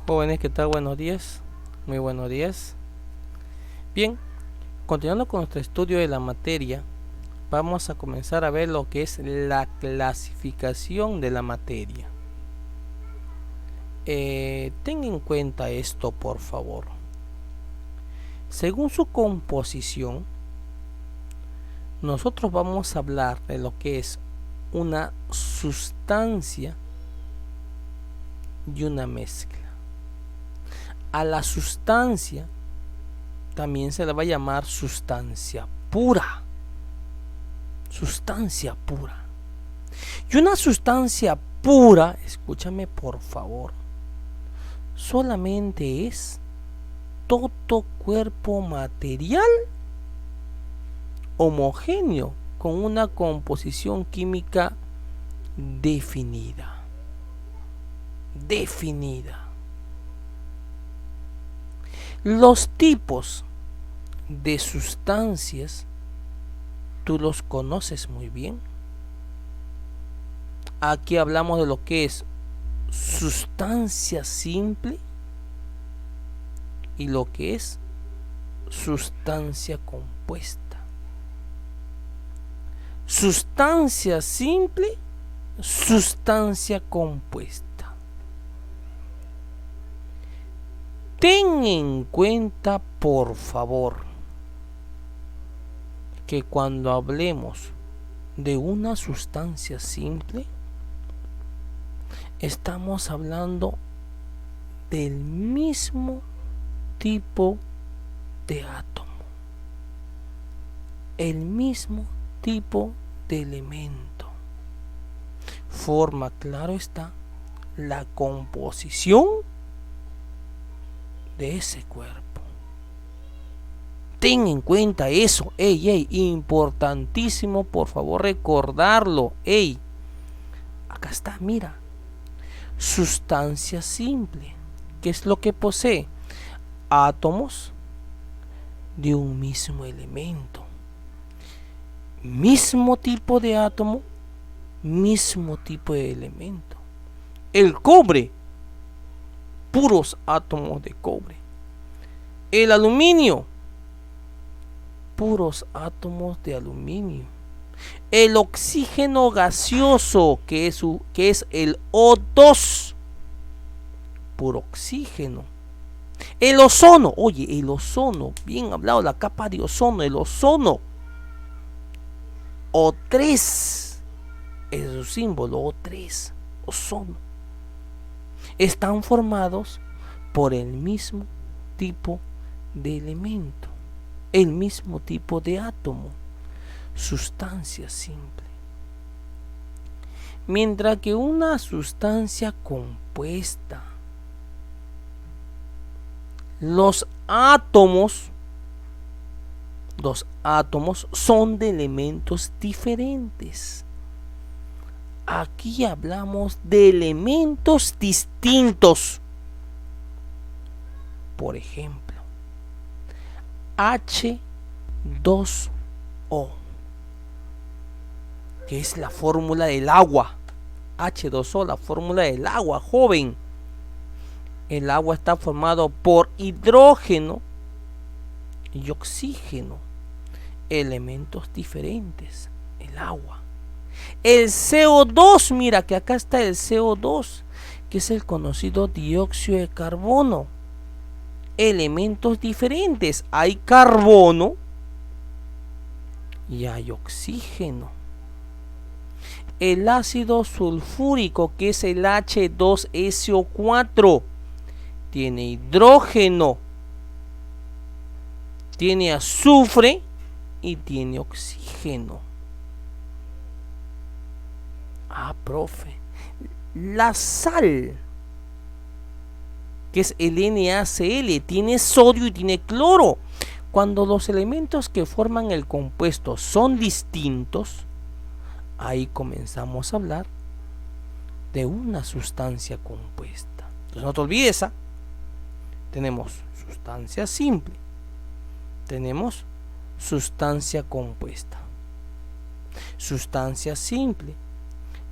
Jóvenes, ¿qué tal? Buenos días. Muy buenos días. Bien, continuando con nuestro estudio de la materia, vamos a comenzar a ver lo que es la clasificación de la materia. Ten en cuenta esto, por favor. Según su composición, nosotros vamos a hablar de lo que es una sustancia y una mezcla. A la sustancia también se le va a llamar sustancia pura. Sustancia pura. Y una sustancia pura, escúchame por favor, solamente es todo cuerpo material homogéneo con una composición química definida. Los tipos de sustancias tú los conoces muy bien. Aquí hablamos de lo que es sustancia simple y lo que es sustancia compuesta. Sustancia simple, sustancia compuesta. Ten en cuenta, por favor, que cuando hablemos de una sustancia simple, estamos hablando del mismo tipo de átomo, el mismo tipo de elemento. Forma, claro está, la composición de ese cuerpo. Ten en cuenta eso, importantísimo, por favor recordarlo, acá está, mira, sustancia simple, ¿qué es lo que posee? Átomos de un mismo elemento, mismo tipo de átomo, mismo tipo de elemento. El cobre, puros átomos de cobre. El aluminio, puros átomos de aluminio. El oxígeno gaseoso, que es el O2, puro oxígeno. El ozono, el ozono, bien hablado, la capa de ozono, el ozono, O3, es su símbolo, O3, ozono. Están formados por el mismo tipo de elemento, el mismo tipo de átomo, sustancia simple. Mientras que una sustancia compuesta, los átomos son de elementos diferentes. Aquí hablamos de elementos distintos. Por ejemplo, H2O, que es la fórmula del agua. H2O, la fórmula del agua, joven. El agua está formado por hidrógeno y oxígeno, elementos diferentes, el agua. El CO2, mira que acá está el CO2, que es el conocido dióxido de carbono, elementos diferentes, hay carbono y hay oxígeno. El ácido sulfúrico, que es el H2SO4, tiene hidrógeno, tiene azufre y tiene oxígeno. Profe, la sal, que es el NaCl, tiene sodio y tiene cloro. Cuando los elementos que forman el compuesto son distintos, ahí comenzamos a hablar de una sustancia compuesta. Entonces no te olvides esa. Tenemos sustancia simple, tenemos sustancia compuesta. Sustancia simple,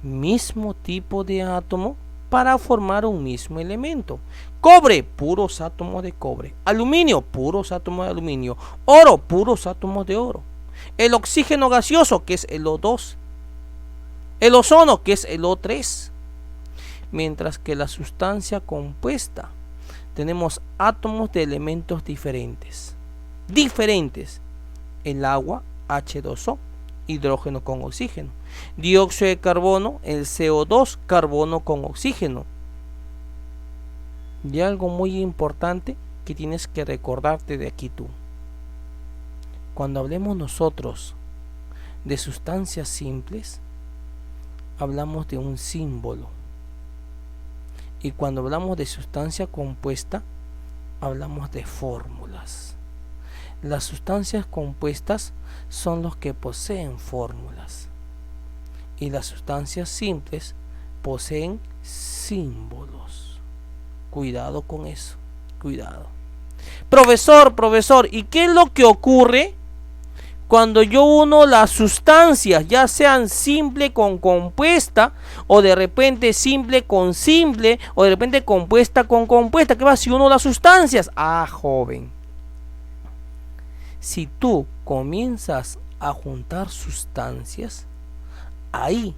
mismo tipo de átomo, para formar un mismo elemento. Cobre, puros átomos de cobre. Aluminio, puros átomos de aluminio. Oro, puros átomos de oro. El oxígeno gaseoso, que es el O2. El ozono, que es el O3. Mientras que la sustancia compuesta, tenemos átomos de elementos diferentes. El agua, H2O, hidrógeno con oxígeno. Dióxido de carbono, el CO2, carbono con oxígeno. Y algo muy importante que tienes que recordarte de aquí tú. Cuando hablemos nosotros de sustancias simples, hablamos de un símbolo. Y cuando hablamos de sustancia compuesta, hablamos de fórmulas. Las sustancias compuestas son los que poseen fórmulas. Y las sustancias simples poseen símbolos. Cuidado con eso, cuidado. Profesor, ¿y qué es lo que ocurre cuando yo uno las sustancias, ya sean simple con compuesta, o de repente simple con simple, o de repente compuesta con compuesta? ¿Qué va si uno las sustancias? Ah, joven, si tú comienzas a juntar sustancias, ahí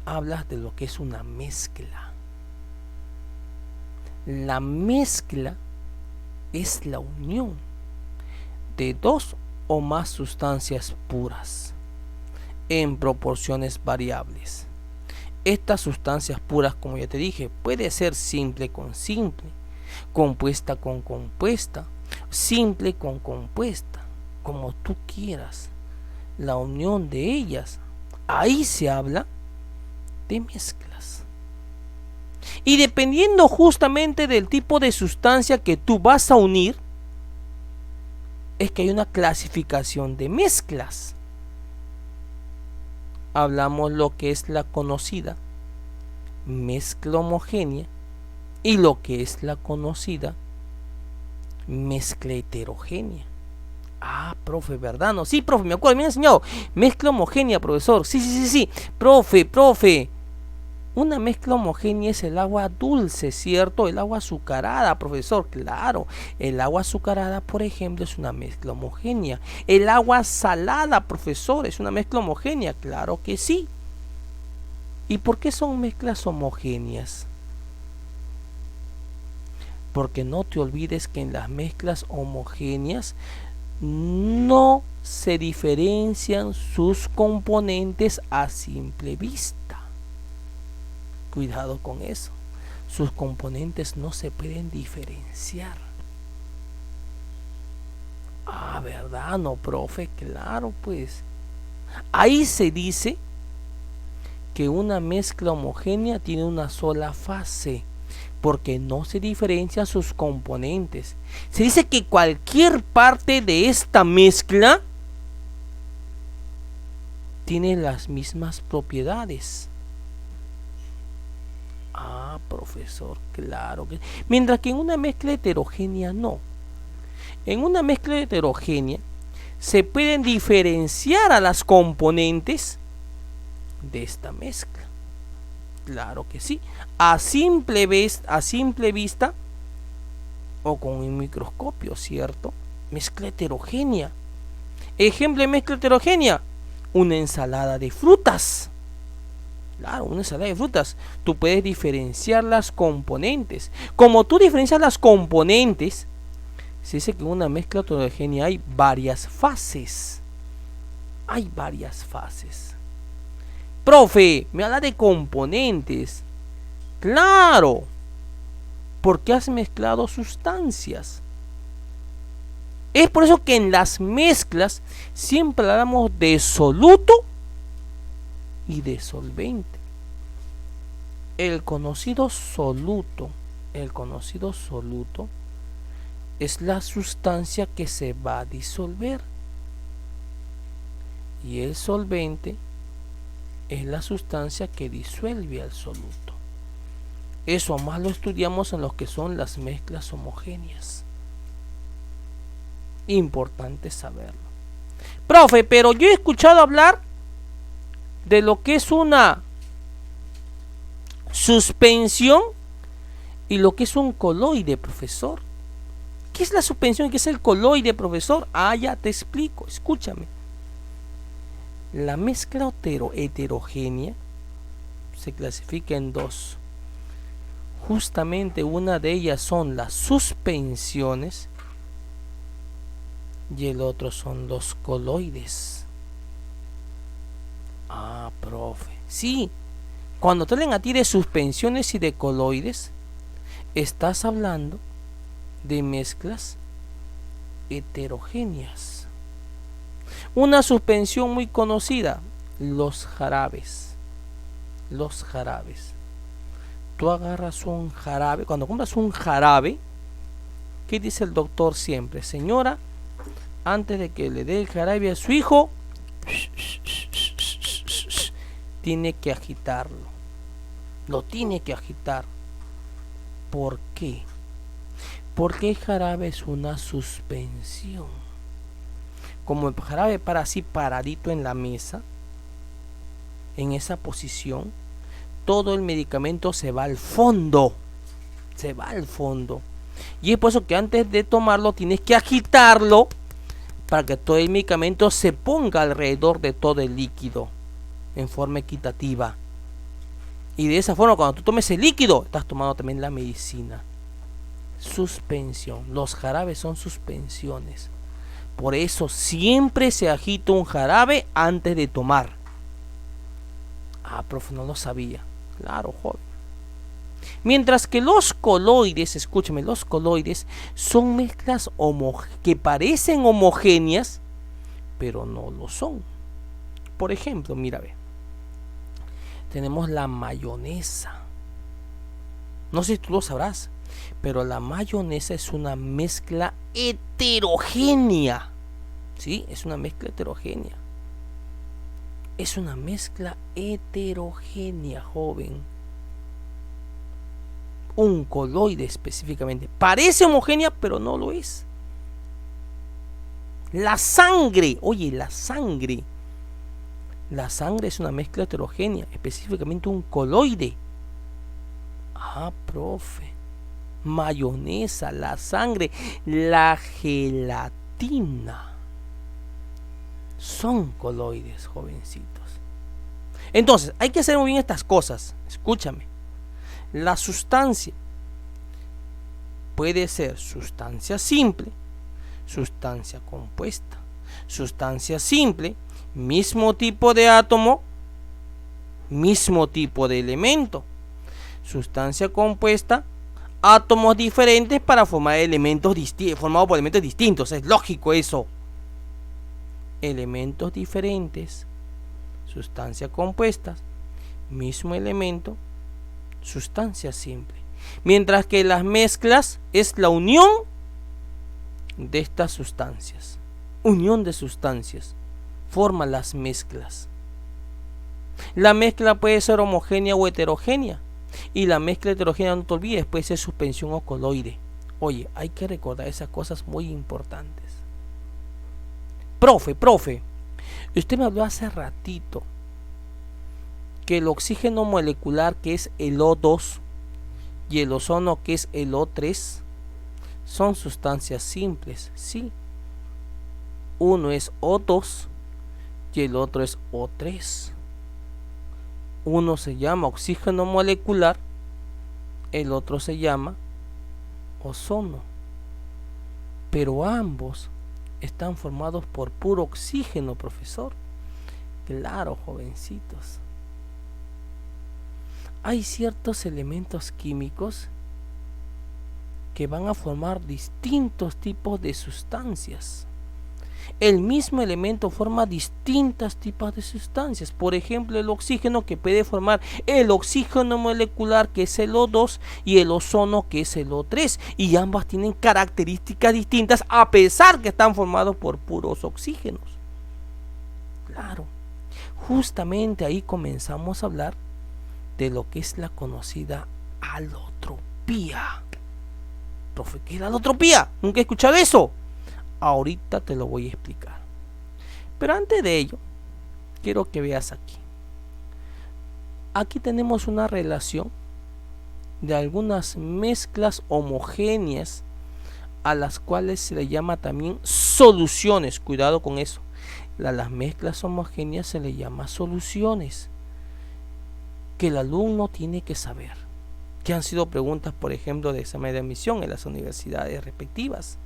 hablas de lo que es una mezcla. La mezcla es la unión de dos o más sustancias puras en proporciones variables. Estas sustancias puras, como ya te dije, puede ser simple con simple, compuesta con compuesta, simple con compuesta, como tú quieras. La unión de ellas, ahí se habla de mezclas. Y dependiendo justamente del tipo de sustancia que tú vas a unir, es que hay una clasificación de mezclas. Hablamos lo que es la conocida mezcla homogénea y lo que es la conocida mezcla heterogénea. Ah, profe, ¿verdad? No, sí, profe, me acuerdo, me han enseñado. Mezcla homogénea, profesor. Sí. Profe. Una mezcla homogénea es el agua dulce, ¿cierto? El agua azucarada, profesor, claro. El agua azucarada, por ejemplo, es una mezcla homogénea. El agua salada, profesor, es una mezcla homogénea, claro que sí. ¿Y por qué son mezclas homogéneas? Porque no te olvides que en las mezclas homogéneas no se diferencian sus componentes a simple vista. Cuidado con eso. Sus componentes no se pueden diferenciar. Ah, ¿verdad? No, profe, claro, pues. Ahí se dice que una mezcla homogénea tiene una sola fase, porque no se diferencian sus componentes. Se dice que cualquier parte de esta mezcla tiene las mismas propiedades. Ah, profesor, claro que... Mientras que en una mezcla heterogénea no. En una mezcla heterogénea se pueden diferenciar a las componentes de esta mezcla. Claro que sí. A simple vista o con un microscopio, ¿cierto? Mezcla heterogénea. Ejemplo de mezcla heterogénea: una ensalada de frutas. Claro, una ensalada de frutas. Tú puedes diferenciar las componentes. Como tú diferencias las componentes, se dice que en una mezcla heterogénea hay varias fases. Hay varias fases. Profe, me habla de componentes. Claro, porque has mezclado sustancias. Es por eso que en las mezclas siempre hablamos de soluto y de solvente. El conocido soluto es la sustancia que se va a disolver, y el solvente es la sustancia que disuelve al soluto. Eso más lo estudiamos en lo que son las mezclas homogéneas. Importante saberlo. Profe, pero yo he escuchado hablar de lo que es una suspensión y lo que es un coloide, profesor. ¿Qué es la suspensión y qué es el coloide, profesor? Ah, ya te explico, escúchame. La mezcla heterogénea se clasifica en dos. Justamente una de ellas son las suspensiones y el otro son los coloides. Ah, profe. Sí, cuando te hablan a ti de suspensiones y de coloides, estás hablando de mezclas heterogéneas. Una suspensión muy conocida, los jarabes. Los jarabes. Tú agarras un jarabe, cuando compras un jarabe, ¿qué dice el doctor siempre? Señora, antes de que le dé el jarabe a su hijo, tiene que agitarlo. Lo tiene que agitar. ¿Por qué? Porque el jarabe es una suspensión. Como el jarabe para así paradito en la mesa, en esa posición, todo el medicamento se va al fondo. Se va al fondo. Y es por eso que antes de tomarlo tienes que agitarlo para que todo el medicamento se ponga alrededor de todo el líquido en forma equitativa. Y de esa forma, cuando tú tomes el líquido, estás tomando también la medicina. Suspensión. Los jarabes son suspensiones. Por eso siempre se agita un jarabe antes de tomar. Ah, profe, no lo sabía. Claro, joven. Mientras que los coloides, escúchame, los coloides son mezclas que parecen homogéneas, pero no lo son. Por ejemplo, mira, ve. Tenemos la mayonesa. No sé si tú lo sabrás, pero la mayonesa es una mezcla heterogénea. ¿Sí? Es una mezcla heterogénea. Es una mezcla heterogénea, joven. Un coloide específicamente. Parece homogénea, pero no lo es. La sangre. Oye, la sangre. La sangre es una mezcla heterogénea, específicamente un coloide. Ah, profe. Mayonesa, la sangre, la gelatina. Son coloides, jovencitos. Entonces, hay que hacer muy bien estas cosas. Escúchame. La sustancia puede ser sustancia simple, sustancia compuesta. Sustancia simple, mismo tipo de átomo, mismo tipo de elemento. Sustancia compuesta, átomos diferentes para formar elementos formados por elementos distintos. Es lógico eso. Elementos diferentes, sustancia compuesta, mismo elemento, sustancia simple. Mientras que las mezclas es la unión de estas sustancias. Unión de sustancias forma las mezclas. La mezcla puede ser homogénea o heterogénea. Y la mezcla heterogénea, no te olvides, puede ser suspensión o coloide. Oye, hay que recordar esas cosas muy importantes. Profe, usted me habló hace ratito que el oxígeno molecular, que es el O2, y el ozono, que es el O3, son sustancias simples, sí. Uno es O2 y el otro es O3. Uno se llama oxígeno molecular, el otro se llama ozono. Pero ambos están formados por puro oxígeno, profesor. Claro, jovencitos. Hay ciertos elementos químicos que van a formar distintos tipos de sustancias. El mismo elemento forma distintos tipos de sustancias. Por ejemplo, el oxígeno, que puede formar el oxígeno molecular, que es el O2, y el ozono, que es el O3. Y ambas tienen características distintas, a pesar que están formados por puros oxígenos. Claro. Justamente ahí comenzamos a hablar de lo que es la conocida alotropía. Profe, ¿qué es la alotropía? ¿Nunca he escuchado eso? Ahorita te lo voy a explicar. Pero antes de ello, quiero que veas aquí. Aquí tenemos una relación de algunas mezclas homogéneas a las cuales se le llama también soluciones. Cuidado con eso. A las mezclas homogéneas se le llama soluciones, que el alumno tiene que saber, que han sido preguntas, por ejemplo, de examen de admisión en las universidades respectivas.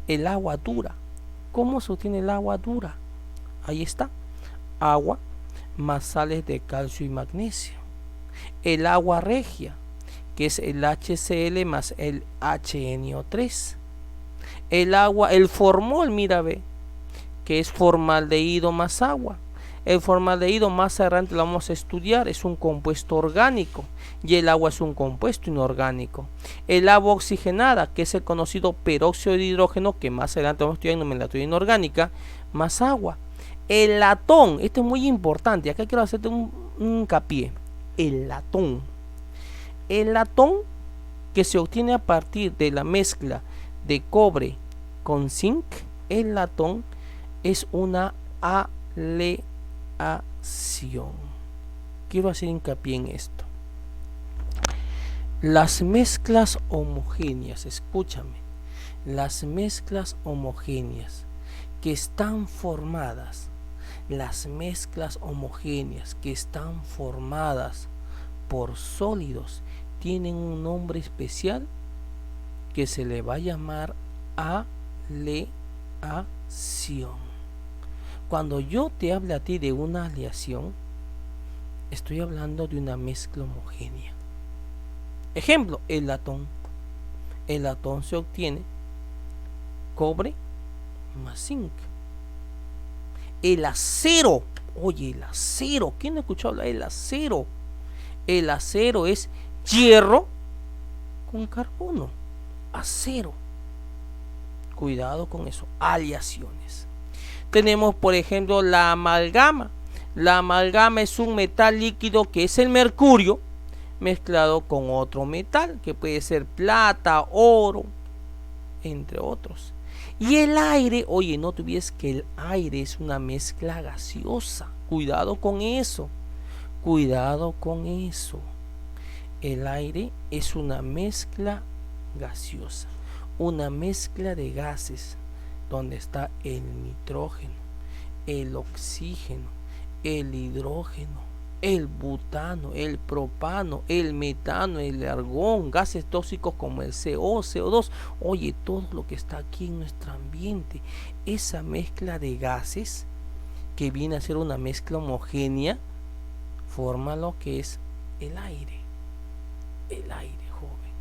El agua dura. ¿Cómo se obtiene el agua dura? Ahí está. Agua más sales de calcio y magnesio. El agua regia, que es el HCl más el HNO3. El formol, mira, ve, que es formaldehído más agua. El formaldehído más adelante lo vamos a estudiar, es un compuesto orgánico y el agua es un compuesto inorgánico. El agua oxigenada, que es el conocido peróxido de hidrógeno, que más adelante vamos a estudiar en nomenclatura inorgánica, más agua. El latón, esto es muy importante, acá quiero hacerte un hincapié. El latón. El latón, que se obtiene a partir de la mezcla de cobre con zinc, el latón es una aleación. Quiero hacer hincapié en esto. Las mezclas homogéneas, escúchame, las mezclas homogéneas que están formadas, por sólidos tienen un nombre especial que se le va a llamar aleación. Cuando yo te hable a ti de una aleación, estoy hablando de una mezcla homogénea. Ejemplo, el latón. El latón se obtiene cobre más zinc. El acero, oye, el acero, ¿quién ha escuchado hablar del acero? El acero es hierro con carbono. Acero. Cuidado con eso, aleaciones. Tenemos, por ejemplo, la amalgama. La amalgama es un metal líquido que es el mercurio mezclado con otro metal, que puede ser plata, oro, entre otros. Y el aire, oye, no te olvides que el aire es una mezcla gaseosa. Cuidado con eso. Cuidado con eso. El aire es una mezcla gaseosa, una mezcla de gases donde está el nitrógeno, el oxígeno, el hidrógeno, el butano, el propano, el metano, el argón, gases tóxicos como el CO, CO2. Oye, todo lo que está aquí en nuestro ambiente, esa mezcla de gases que viene a ser una mezcla homogénea, forma lo que es el aire. El aire, joven.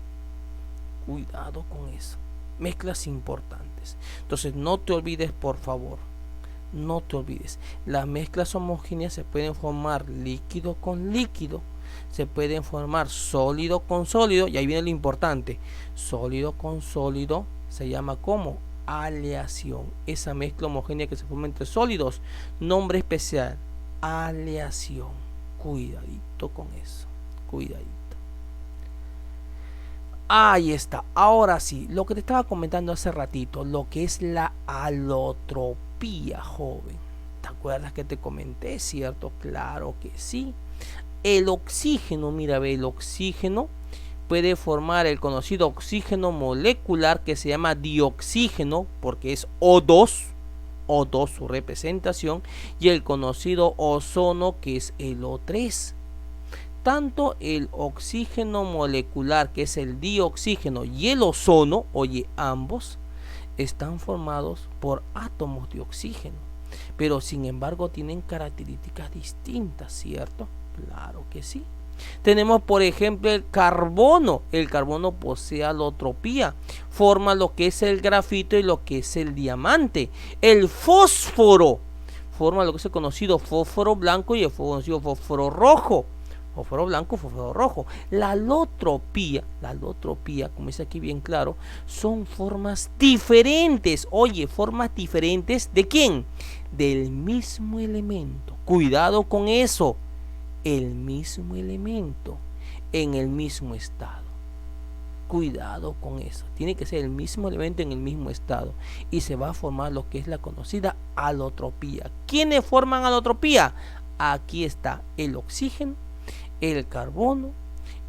Cuidado con eso. Mezclas importantes. Entonces no te olvides, por favor. No te olvides. Las mezclas homogéneas se pueden formar líquido con líquido. Se pueden formar sólido con sólido. Y ahí viene lo importante. Sólido con sólido se llama como aleación. Esa mezcla homogénea que se forma entre sólidos. Nombre especial. Aleación. Cuidadito con eso. Cuidadito. Ahí está. Ahora sí, lo que te estaba comentando hace ratito, lo que es la alotropía, joven. ¿Te acuerdas que te comenté, cierto? Claro que sí. El oxígeno, mira, ve, el oxígeno puede formar el conocido oxígeno molecular que se llama dioxígeno, porque es O2, O2 su representación, y el conocido ozono que es el O3. Tanto el oxígeno molecular, que es el dioxígeno, y el ozono, oye, ambos están formados por átomos de oxígeno, pero sin embargo tienen características distintas, ¿cierto? Claro que sí. Tenemos, por ejemplo, el carbono. El carbono posee alotropía, forma lo que es el grafito y lo que es el diamante. El fósforo forma lo que es el conocido fósforo blanco y el conocido fósforo rojo. Fósforo blanco, fósforo rojo. La alotropía, como dice aquí bien claro, son formas diferentes. Oye, formas diferentes ¿de quién? Del mismo elemento. Cuidado con eso. El mismo elemento en el mismo estado. Cuidado con eso. Tiene que ser el mismo elemento en el mismo estado. Y se va a formar lo que es la conocida alotropía. ¿Quiénes forman alotropía? Aquí está el oxígeno, el carbono,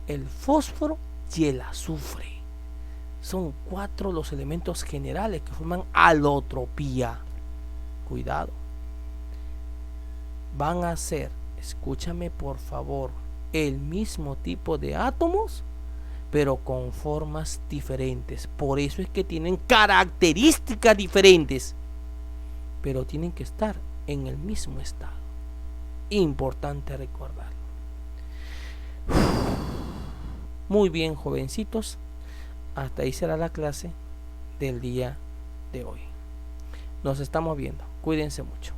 el fósforo y el azufre. Son 4 los elementos generales que forman alotropía. Cuidado. Van a ser, escúchame por favor, el mismo tipo de átomos, pero con formas diferentes. Por eso es que tienen características diferentes, pero tienen que estar en el mismo estado. Importante recordarlo. Muy bien, jovencitos, hasta ahí será la clase del día de hoy. Nos estamos viendo. Cuídense mucho.